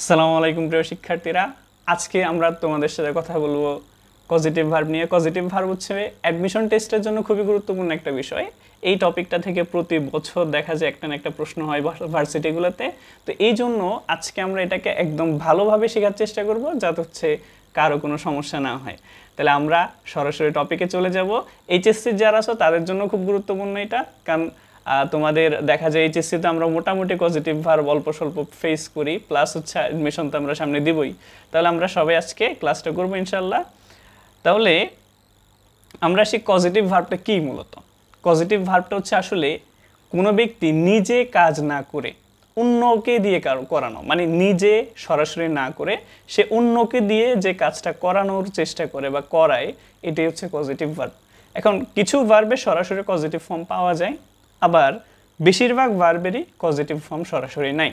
আসসালামু আলাইকুম প্রিয় শিক্ষার্থীরা, আজকে আমরা তোমাদের সাথে কথা বলবো পজিটিভ ভার্ব নিয়ে। পজিটিভ ভার্ব হচ্ছে অ্যাডমিশন টেস্টের জন্য খুবই গুরুত্বপূর্ণ একটা বিষয়। এই টপিকটা থেকে প্রতি বছর দেখা যায় একটা না একটা প্রশ্ন হয় ভার্সিটিগুলোতে। তো এই জন্য আজকে আমরা এটাকে একদম ভালোভাবে শেখার চেষ্টা করব, যাতে হচ্ছে কারো কোনো সমস্যা না হয়। তাহলে আমরা সরাসরি টপিকে চলে যাব। এইচএসসির যারা আছো তাদের জন্য খুব গুরুত্বপূর্ণ এটা, কারণ তোমাদের দেখা যায় এইচএসসিতে আমরা মোটামুটি পজিটিভ ভার্ব অল্প স্বল্প ফেস করি, প্লাস হচ্ছে অ্যাডমিশন তো আমরা সামনে দিবই। তাহলে আমরা সবাই আজকে ক্লাসটা করবো ইনশাল্লাহ। তাহলে আমরা সেই পজিটিভ ভার্বটা কী মূলত? পজিটিভ ভার্বটা হচ্ছে আসলে কোনো ব্যক্তি নিজে কাজ না করে অন্যকে দিয়ে করানো, মানে নিজে সরাসরি না করে সে অন্যকে দিয়ে যে কাজটা করানোর চেষ্টা করে বা করায়, এটাই হচ্ছে পজিটিভ ভার্ব। এখন কিছু ভার্বে সরাসরি পজিটিভ ফর্ম পাওয়া যায়, আবার বেশিরভাগ ভার্বেরই পজিটিভ ফর্ম সরাসরি নাই।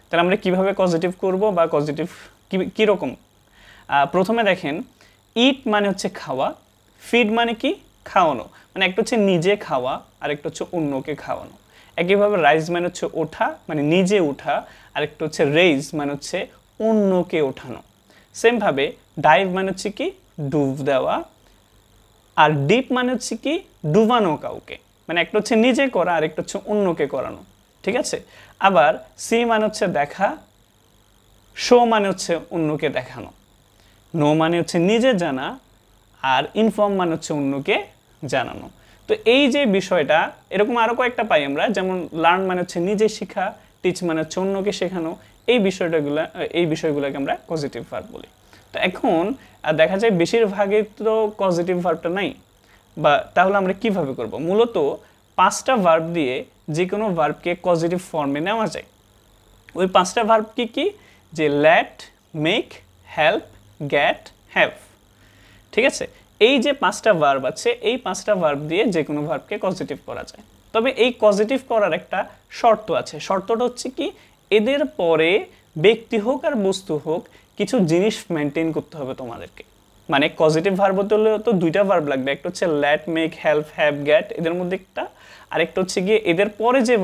তাহলে আমরা কিভাবে পজিটিভ করব বা পজিটিভ কীরকম? প্রথমে দেখেন, ইট মানে হচ্ছে খাওয়া, ফিড মানে কি? খাওয়ানো। মানে একটা হচ্ছে নিজে খাওয়া আর একটা হচ্ছে অন্যকে খাওয়ানো। একইভাবে রাইজ মানে হচ্ছে ওঠা, মানে নিজে ওঠা, আর একটা হচ্ছে রেইজ মানে হচ্ছে অন্যকে ওঠানো। সেমভাবে ডাইভ মানে হচ্ছে কি? ডুব দেওয়া, আর ডিপ মানে হচ্ছে কি? ডুবানো কাউকে। মানে একটা হচ্ছে নিজে করা আর একটা হচ্ছে অন্যকে করানো, ঠিক আছে? আবার সি মানে হচ্ছে দেখা, শো মানে হচ্ছে অন্যকে দেখানো, নো মানে হচ্ছে নিজে জানা, আর ইনফর্ম মানে হচ্ছে অন্যকে জানানো। তো এই যে বিষয়টা, এরকম আরও কয়েকটা পাই আমরা, যেমন লার্ন মানে হচ্ছে নিজে শেখা, টিচ মানে হচ্ছে অন্যকে শেখানো। এই বিষয়গুলোকে আমরা পজিটিভ ভার্ব বলি। তো এখন দেখা যায় বেশিরভাগই তো পজিটিভ ভার্বটা নাই, বা তাহলে আমরা কিভাবে করব? মূলত 5টা ভার্ব দিয়ে যে কোনো ভার্বকে পজিটিভ ফর্মে নেওয়া যায়। ওই 5টা ভার্ব কি কি? যে let, make, help, get, have, ঠিক আছে? এই যে 5টা ভার্ব আছে, এই 5টা ভার্ব দিয়ে যে কোনো ভার্বকে পজিটিভ করা যায়। তবে এই পজিটিভ করার একটা শর্ত আছে। শর্তটা হচ্ছে কি? এদের পরে ব্যক্তি হোক আর বস্তু হোক, কিছু জিনিস মেনটেন করতে হবে তোমাদেরকে। মানে পজিটিভ ভার্ব হতে হলে তো 2টা ভার্ব লাগবে, একটা হচ্ছে let, make, help, have, get, এদের মধ্যে একটা, আরেকটা হচ্ছে গিয়ে এদের পরে যে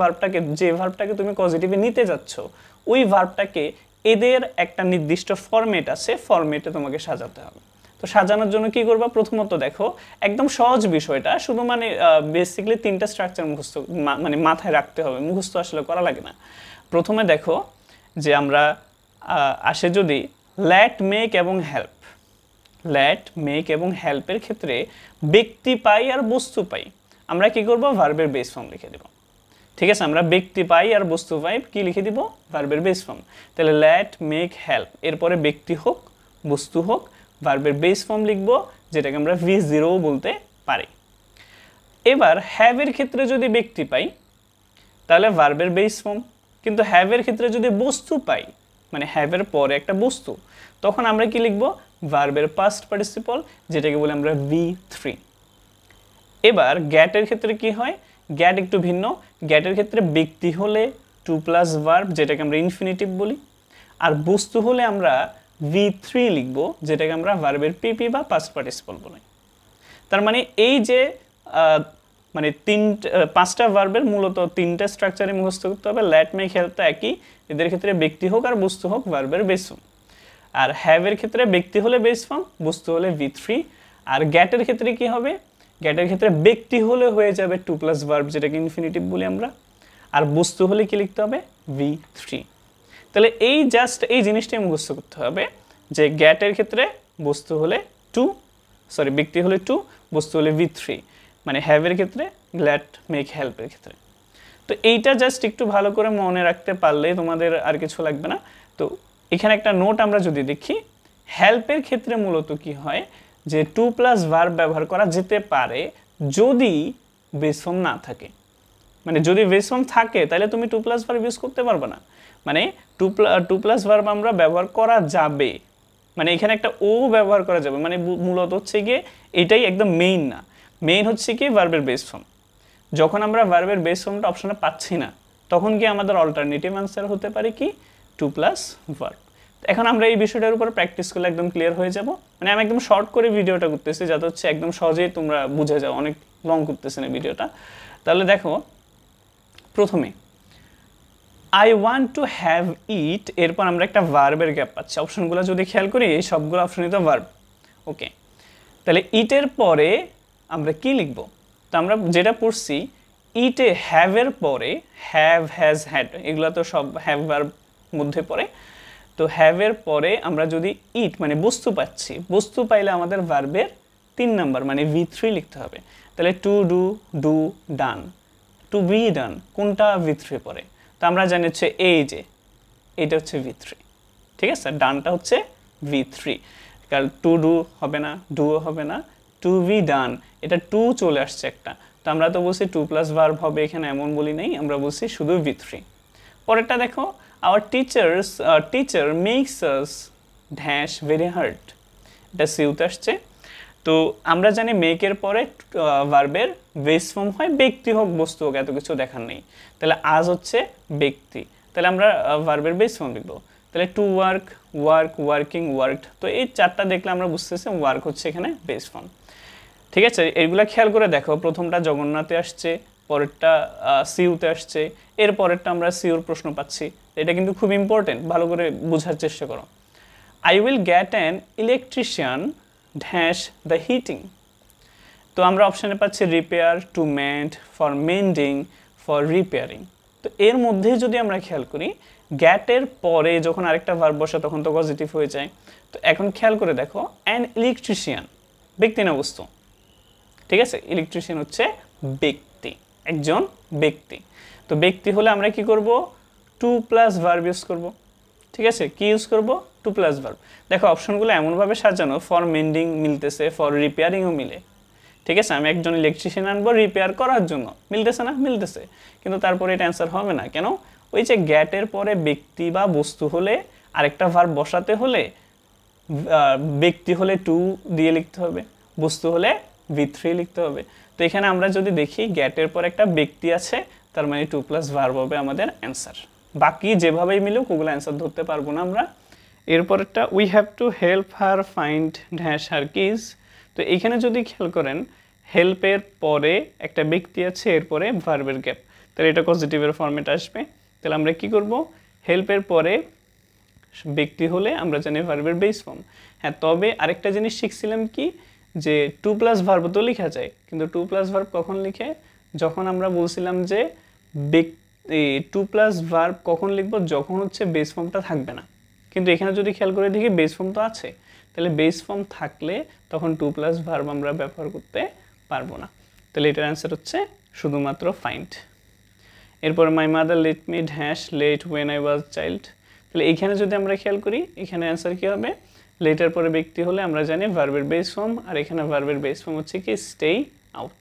ভার্বটাকে তুমি পজিটিভে নিতে যাচ্ছ, ওই ভার্বটাকে এদের একটা নির্দিষ্ট ফরম্যাট আছে, ফরম্যাটে তোমাকে সাজাতে হবে। তো সাজানোর জন্য কি করবা? প্রথমত দেখো, একদম সহজ বিষয়টা, শুধু মানে বেসিক্যালি 3টা স্ট্রাকচার মুখস্থ মানে মাথায় রাখতে হবে, মুখস্থ আসলে করা লাগে না। প্রথমে দেখো যে আমরা আসে যদি লেট, মেক এবং হেল্প। লেট, মেক এবং হেল্পের ক্ষেত্রে ব্যক্তি পাই আর বস্তু পাই, আমরা কি করব? ভার্বের বেস ফর্ম লিখে দেব, ঠিক আছে? আমরা ব্যক্তি পাই আর বস্তু পাই, কি লিখে দিব? ভার্বের বেস ফর্ম। তাহলে লেট, মেক, হেল্প, এরপরে ব্যক্তি হোক বস্তু হোক, ভার্বের বেস ফর্ম লিখব, যেটাকে আমরা V0 বলতে পারি। এবার হ্যাভের ক্ষেত্রে যদি ব্যক্তি পাই, তাহলে ভার্বের বেস ফর্ম। কিন্তু হ্যাভের ক্ষেত্রে যদি বস্তু পাই, মানে হ্যাভের পরে একটা বস্তু, তখন আমরা কি লিখব? ভার্বের পাস্ট পার্টিসিপল, যেটাকে বলি আমরা V3। এবার গ্যাটের ক্ষেত্রে কি হয়? গ্যাট একটু ভিন্ন। গ্যাটের ক্ষেত্রে ব্যক্তি হলে 2+ ভার্ব, যেটাকে আমরা ইনফিনিটিভ বলি, আর বস্তু হলে আমরা V3 লিখব, যেটাকে আমরা ভার্বের PP বা পাস্ট পার্টিসিপল বলি। তার মানে এই যে মানে 5টা ভার্বের মূলত 3টা স্ট্রাকচারে মুখস্থ করতে হবে। লেট, মেক, হেল্পটা একই, এদের ক্ষেত্রে ব্যক্তি হোক আর বস্তু হোক, ভার্বের বেস ফর্ম। আর হ্যাভের ক্ষেত্রে ব্যক্তি হলে বেস ফর্ম, বস্তু হলে V3। আর গ্যাটের ক্ষেত্রে কি হবে? গ্যাটের ক্ষেত্রে ব্যক্তি হলে হয়ে যাবে 2+ ভার্ব, যেটাকে ইনফিনিটিভ বলি আমরা, আর বস্তু হলে কি লিখতে হবে? V3। তাহলে এই জাস্ট এই জিনিসটাই মুখস্থ করতে হবে, যে গ্যাটের ক্ষেত্রে বস্তু হলে ব্যক্তি হলে 2, বস্তু হলে V3, মানে হ্যাভের ক্ষেত্রে লেট, মেক, হেল্পের ক্ষেত্রে। তো এইটা জাস্ট একটু ভালো করে মনে রাখতে পারলে তোমাদের আর কিছু লাগবে না। তো এখানে একটা নোট আমরা যদি দেখি, হেল্পের ক্ষেত্রে মূলত কি হয়? যে 2+ ভার্ব ব্যবহার করা যেতে পারে যদি বেস ফর্ম না থাকে। মানে যদি বেস ফর্ম থাকে তাহলে তুমি 2+ ভার্ব ইউজ করতে পারবে না। মানে 2+ ভার্ব আমরা ব্যবহার করা যাবে, মানে এখানে একটা ও ব্যবহার করা যাবে। মানে মূলত হচ্ছে গিয়ে এটাই একদম মেইন না, মেইন হচ্ছে কি ভার্বের বেস ফর্ম। যখন আমরা ভার্বের বেস ফর্মটা অপশনে পাচ্ছি না, তখন কি আমাদের অল্টারনেটিভ আনসার হতে পারে কি? 2+ ভার্ব। এখন আমরা এই বিষয়টার উপর প্র্যাকটিস করলে একদম ক্লিয়ার হয়ে যাব। মানে আমি একদম শর্ট করে ভিডিওটা করতেছি, যাতে হচ্ছে একদম সহজেই তোমরা বুঝে যাও, অনেক লং করতেছে না ভিডিওটা। তাহলে দেখো, প্রথমে I want to have it, এরপর আমরা একটা ভার্বের গ্যাপ পাচ্ছি। অপশনগুলো যদি খেয়াল করি এই সবগুলো অপশনই তো ভার্ব। ওকে, তাহলে ইটের পরে আমরা কি লিখব? তো আমরা যেটা পড়ছি ইটে হ্যাভের পরে হ্যাভ, হ্যাজ, হ্যাড এগুলো তো সব হ্যাভ ভার্ব মধ্যে পড়ে। তো হ্যাভের পরে আমরা যদি ইট মানে বস্তু পাচ্ছি, বস্তু পাইলে আমাদের ভার্বের 3 নাম্বার মানে V3 লিখতে হবে। তাহলে to do, do, done, to be done কোনটা V3 পড়ে? তো আমরা জানি হচ্ছে এই যে এটা হচ্ছে V3, ঠিক আছে। ডানটা হচ্ছে V3, কারণ টু ডু হবে না, ডুও হবে না, টু বি ডান এটা টু চলে আসছে একটা। তো আমরা তো বলছি 2 প্লাস ভার্ব হবে এখানে, এমন বলি নেই, আমরা বলছি শুধু V3। পরেরটা দেখো, our teacher makes us dash very hard, এটা সিউতে আসছে। তো আমরা জানি মেকের পরে ভার্বের বেস ফর্ম হয়, ব্যক্তি হোক বস্তু হোক এত কিছু দেখার নেই। তাহলে আজ হচ্ছে ব্যক্তি, তাহলে আমরা ভার্বের বেস ফর্ম লিখবো। তাহলে to work, work, working, worked. তো এই চারটা দেখলে আমরা বুঝতেছি ওয়ার্ক হচ্ছে এখানে বেস ফর্ম, ঠিক আছে। এইগুলা খেয়াল করে দেখো, প্রথমটা জগন্নাথে আসছে, পরেরটা সিউতে আসছে, এর পরেরটা আমরা সিউর প্রশ্ন পাচ্ছি। এটা কিন্তু খুব ইম্পর্টেন্ট, ভালো করে বোঝার চেষ্টা করো। I will get an electrician dash the heating. তো আমরা অপশানে পাচ্ছি repair, to mend, for mending, for repairing. তো এর মধ্যে যদি আমরা খেয়াল করি গ্যাটের পরে যখন আরেকটা ভার্ব বসে তখন তো পজিটিভ হয়ে যায়। তো এখন খেয়াল করে দেখো, অ্যান ইলেকট্রিশিয়ান ব্যক্তি না বস্তু, ঠিক আছে। ইলেকট্রিশিয়ান হচ্ছে ব্যক্তি, একজন ব্যক্তি। তো ব্যক্তি হলে আমরা কি করব? 2 প্লাস ভার্ব ইউজ করব, ঠিক আছে। কি ইউজ করব? 2 প্লাস ভার্ব। দেখো অপশনগুলো এমনভাবে সাজানো, ফর মেন্ডিং মিলতেছে, ফর রিপেয়ারিংও মিলে, ঠিক আছে। আমি একজন ইলেকট্রিশিয়ান আনবো রিপেয়ার করার জন্য, মিলতেছে না? মিলতেছে, কিন্তু তারপরে এটা অ্যান্সার হবে না। কেন? ওই যে গ্যাটের পরে ব্যক্তি বা বস্তু হলে আরেকটা ভার্ব বসাতে হলে ব্যক্তি হলে 2 দিয়ে লিখতে হবে, বস্তু হলে V3 লিখতে হবে। তো এখানে আমরা যদি দেখি গ্যাটের পর একটা ব্যক্তি আছে, তার মানে 2 প্লাস ভার্ব হবে আমাদের অ্যান্সার। বাকি যেভাবেই মিলুক ওগুলো অ্যান্সার ধরতে পারবো না আমরা। এরপরেরটা we have to help her find dash her keys. তো এইখানে যদি খেয়াল করেন হেল্পের পরে একটা ব্যক্তি আছে, এরপরে ভার্বের গ্যাপ, তাহলে এটা পজিটিভের ফর্মেট আসবে। তাহলে আমরা কি করব? হেল্পের পরে ব্যক্তি হলে আমরা জানি ভার্বের বেস ফর্ম। হ্যাঁ, তবে আরেকটা জিনিস শিখছিলাম কি, যে 2 প্লাস ভার্ব তো লেখা যায়, কিন্তু 2 প্লাস ভার্ব কখন লিখে? যখন আমরা বলছিলাম যে 2 প্লাস ভার্ব কখন লিখবো? যখন হচ্ছে বেস ফর্মটা থাকবে না। কিন্তু এখানে যদি খেয়াল করে দেখি বেস ফর্ম তো আছে, তাহলে বেস ফর্ম থাকলে তখন 2 প্লাস ভার্ব আমরা ব্যবহার করতে পারবো না। তাহলে এটার অ্যান্সার হচ্ছে শুধুমাত্র ফাইন্ড। এরপর my mother let me dash late when I was child. তাহলে এইখানে যদি আমরা খেয়াল করি এখানে অ্যান্সার কী হবে? লেটার পরে ব্যক্তি হলে আমরা জানি ভার্বের বেস ফর্ম, আর এখানে ভার্বের বেস ফর্ম হচ্ছে কি stay out.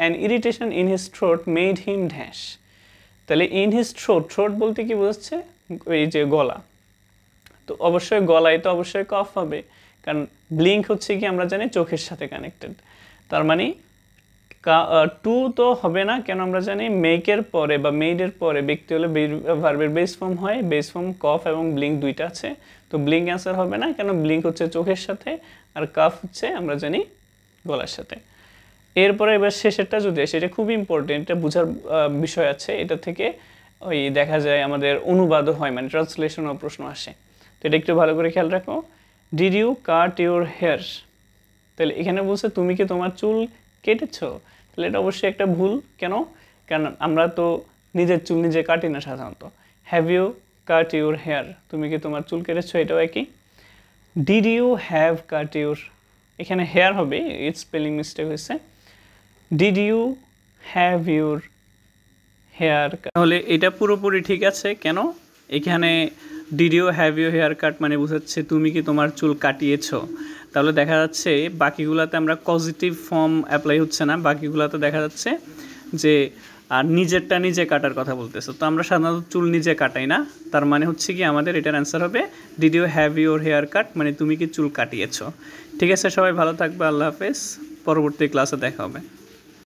An irritation in his throat made him dash. তাহলে ইন হিজ থ্রোট, থ্রোট বলতে কি বোঝাচ্ছে? এই যে গলা। তো অবশ্যই গলায় তো অবশ্যই কফ হবে, কারণ ব্লিঙ্ক হচ্ছে কি আমরা জানি চোখের সাথে কানেক্টেড। তার মানে টু তো হবে না, কেন? আমরা জানি মেকের পরে বা মেইডের পরে ব্যক্তি হলে ভার্বের বেস ফর্ম হয়, বেস ফর্ম কফ এবং ব্লিঙ্ক দুইটা আছে। তো ব্লিঙ্ক অ্যান্সার হবে না, কেন? ব্লিঙ্ক হচ্ছে চোখের সাথে আর কাফ হচ্ছে আমরা জানি গলার সাথে। এরপরে এবার শেষেরটা যদি আসে, এটা খুবই ইম্পর্টেন্ট, এটা বোঝার বিষয় আছে। এটা থেকে ওই দেখা যায় আমাদের অনুবাদও হয়, মানে ট্রান্সলেশনও প্রশ্ন আসে। তো এটা একটু ভালো করে খেয়াল রাখো। Did you cut your hair? তাহলে এখানে বলছে তুমি কি তোমার চুল কেটেছো? তাহলে এটা অবশ্যই একটা ভুল। কেন? কারণ আমরা তো নিজের চুল নিজে কাটি না সাধারণত। Have you cut your hair? তুমি কি তোমার চুল কেটেছো? এটাও একই। Did you have cut your? এখানে হেয়ার হবে, ইটস স্পেলিং মিস্টেক হয়েছে। Did you have your hair? তাহলে এটা পুরোপুরি ঠিক আছে। কেন? এখানে did you have you hair cut মানে বোঝাচ্ছে তুমি কি তোমার চুল কাটিয়েছো। তাহলে দেখা যাচ্ছে বাকিগুলোতে আমরা পজিটিভ ফর্ম অ্যাপ্লাই হচ্ছে না, বাকিগুলোতে দেখা যাচ্ছে যে আর নিজেরটা নিজে কাটার কথা বলতেছে। তো আমরা সাধারণত চুল নিজে কাটাই না, তার মানে হচ্ছে কি আমাদের এটার অ্যান্সার হবে did you have your hair cut, মানে তুমি কি চুল কাটিয়েছো। ঠিক আছে, সবাই ভালো থাকবে, আল্লাহ হাফেজ, পরবর্তী ক্লাসে দেখা হবে।